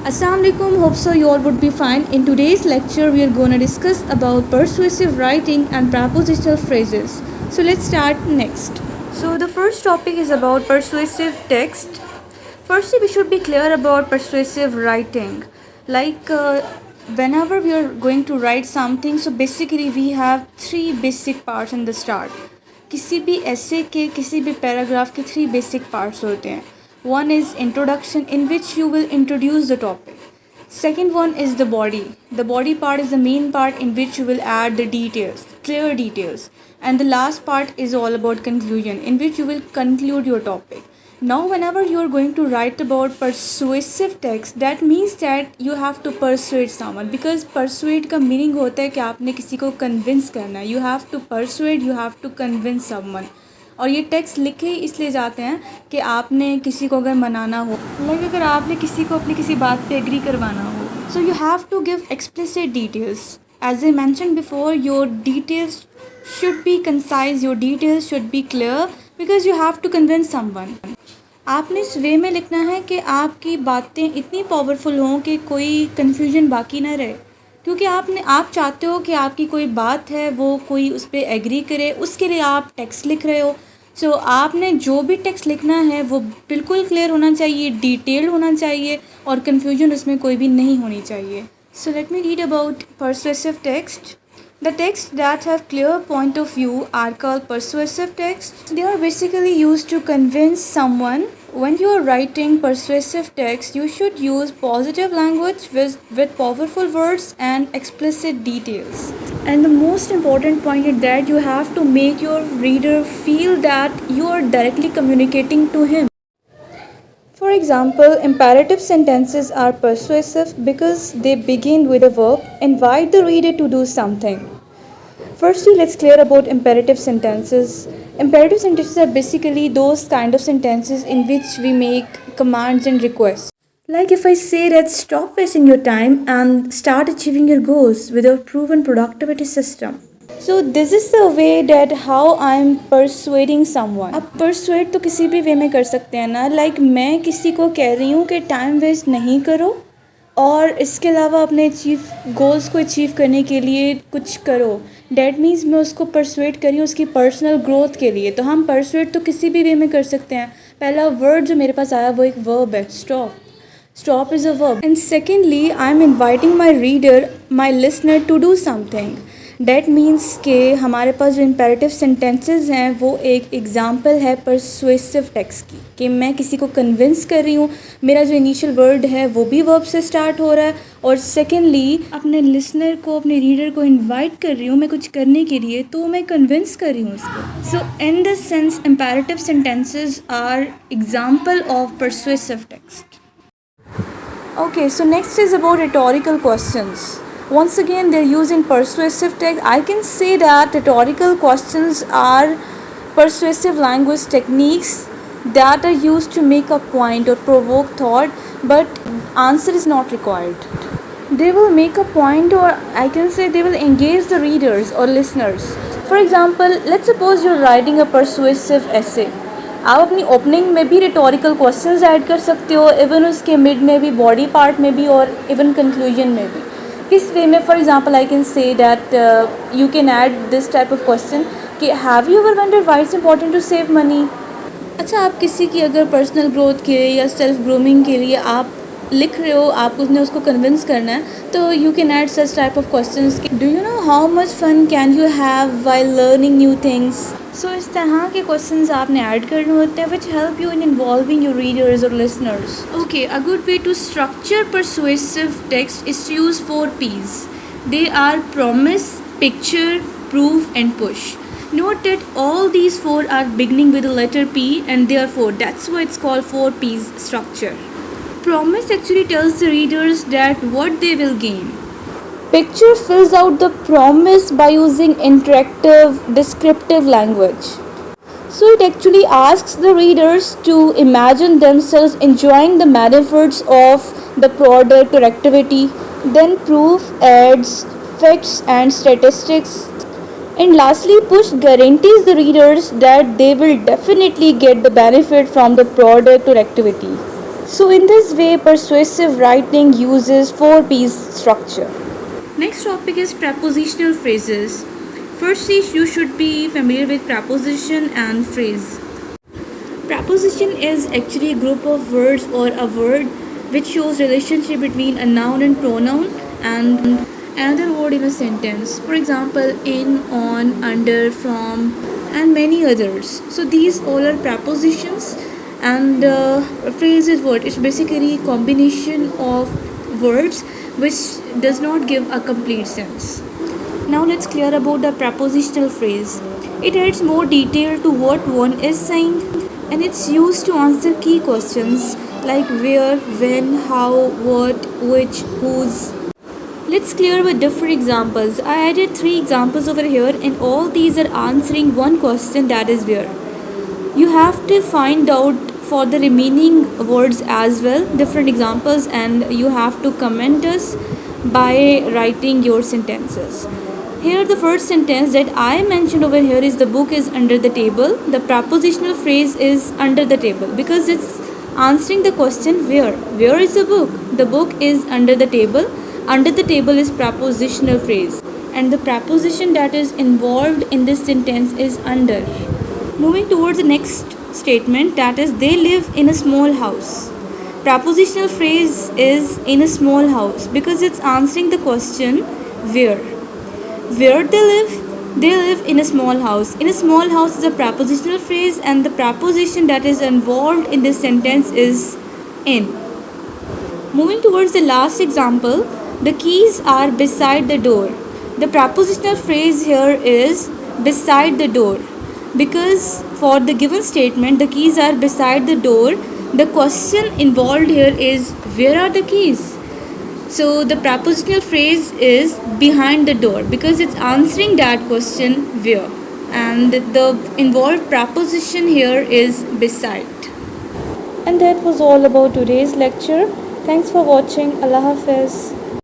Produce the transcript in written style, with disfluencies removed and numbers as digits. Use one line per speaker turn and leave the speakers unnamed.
Assalamualaikum, hope so you all would be fine. In today's lecture, we are going to discuss about persuasive writing and prepositional phrases. So let's start next. So the first topic is about persuasive text. Firstly, we should be clear about persuasive writing. Whenever we are going to write something, so basically we have three basic parts in the start. किसी भी ऐसे के किसी भी paragraph के three basic parts होते हैं. One is introduction, in which you will introduce the topic. Second one is the body. The body part is the main part in which you will add the details, clear details. And the last part is all about conclusion, in which you will conclude your topic. Now whenever you are going to write about persuasive text, that means that you have to persuade someone, because persuade का meaning होता है कि आपने किसी को convince करना है. You have to persuade, you have to convince someone. और ये टेक्स्ट लिखे इसलिए जाते हैं कि आपने किसी को अगर मनाना हो, अगर आपने किसी को अपनी किसी बात पे एग्री करवाना हो, so you have to give explicit details. As I mention before, your details should be concise, your details should be clear, because you have to convince someone. आपने इस वे में लिखना है कि आपकी बातें इतनी पावरफुल हों कि कोई कन्फ्यूजन बाकी ना रहे, क्योंकि आप चाहते हो कि आपकी कोई बात है वो कोई उस पर एग्री करे, उसके लिए आप टेक्स्ट लिख रहे हो. सो आपने जो भी टेक्स्ट लिखना है वो बिल्कुल क्लियर होना चाहिए, डिटेल्ड होना चाहिए, और कन्फ्यूजन उसमें कोई भी नहीं होनी चाहिए. So let me read about persuasive text. The texts that have clear point of view are called persuasive texts. They are basically used to convince someone. When you are writing persuasive text, you should use positive language with powerful words and explicit details. And the most important point is that you have to make your reader feel that you are directly communicating to him. For example, imperative sentences are persuasive because they begin with a verb, invite the reader to do something. Firstly, let's clear about imperative sentences. Imperative sentences are basically those kind of sentences in which we make commands and requests. Like if I say that stop wasting your time and start achieving your goals with a proven productivity system. So this is the way that how I'm persuading someone. अब persuade तो किसी भी वे में कर सकते हैं ना. Like मैं किसी को कह रही हूँ कि टाइम वेस्ट नहीं करो और इसके अलावा अपने गोल्स को अचीव करने के लिए कुछ करो. डैट मीन्स मैं उसको परसुएट करी हूँ उसकी पर्सनल ग्रोथ के लिए. तो हम परसुएट तो किसी भी वे में कर सकते हैं. पहला वर्ड जो मेरे पास आया वो एक वर्ब है, stop. Stop is a verb. And secondly, I am inviting my reader, my listener to do something. That means कि हमारे पास जो इम्पेरेटिव सेंटेंसेस हैं वो एक एग्ज़ाम्पल है परसुएसिव टेक्स्ट की, कि मैं किसी को कन्विंस कर रही हूँ. मेरा जो इनिशियल वर्ड है वो भी वर्ब से स्टार्ट हो रहा है, और सेकेंडली अपने लिसनर को, अपने रीडर को इन्वाइट कर रही हूँ मैं कुछ करने के लिए, तो मैं कन्विंस कर रही हूँ उसको. So in this sense imperative sentences are example of persuasive text. Okay, so next is about rhetorical questions. Once again, they're used in persuasive text. I can say that rhetorical questions are persuasive language techniques that are used to make a point or provoke thought, but answer is not required. They will make a point, or I can say they will engage the readers or listeners. For example, let's suppose you're writing a persuasive essay. आप अपनी opening में भी rhetorical questions add कर सकते हो, even उसके mid में भी, बॉडी पार्ट में भी, और इवन कंक्लूजन में भी. किस वे में? For example, I can say that you can add this type of question कि have you ever wondered why it's important to save money. अच्छा, आप किसी की अगर पर्सनल ग्रोथ के लिए या सेल्फ ग्रूमिंग के लिए आप लिख रहे हो, आपको उसको कन्विंस करना है, तो you can add such type of questions. Do you know how much fun can you have while learning new things. So इस तरह के क्वेश्चंस आपने ऐड करने होते हैं which help you in involving your readers और listeners. Okay, a good way to structure persuasive text is to use 4 P's. They are promise, picture, proof and push. Note that all these 4 are beginning with the letter P, and therefore that's why it's called 4 P's structure. Promise actually tells the readers that what they will gain. Picture fills out the promise by using interactive, descriptive language. So it actually asks the readers to imagine themselves enjoying the benefits of the product or activity. Then proof adds facts and statistics. And lastly, push guarantees the readers that they will definitely get the benefit from the product or activity. So, in this way, persuasive writing uses 4 piece structure. Next topic is prepositional phrases. Firstly, you should be familiar with preposition and phrase. Preposition is actually a group of words or a word which shows relationship between a noun and pronoun and another word in a sentence. For example, in, on, under, from, and many others. So these all are prepositions, and phrase is what? It's basically a combination of words which does not give a complete sense. Now let's clear about the prepositional phrase. It adds more detail to what one is saying, and it's used to answer key questions like where, when, how, what, which, whose. Let's clear with different examples. I added 3 examples over here, and all these are answering one question, that is where. You have to find out for the remaining words as well, different examples, and you have to comment us by writing your sentences. Here, the first sentence that I mentioned over here is the book is under the table. The prepositional phrase is under the table because it's answering the question where. Where is the book? The book is under the table. Under the table is prepositional phrase, and the preposition that is involved in this sentence is under. Moving towards the next statement, that is they live in a small house. Prepositional phrase is in a small house because it's answering the question where. Where they live in a small house. In a small house is a prepositional phrase, and the preposition that is involved in this sentence is in. Moving towards the last example, the keys are beside the door. The prepositional phrase here is beside the door because for the given statement the keys are beside the door. The question involved here is where are the keys? So the prepositional phrase is behind the door because it's answering that question where, and the involved preposition here is beside. And that was all about today's lecture. Thanks for watching. Allah Hafiz.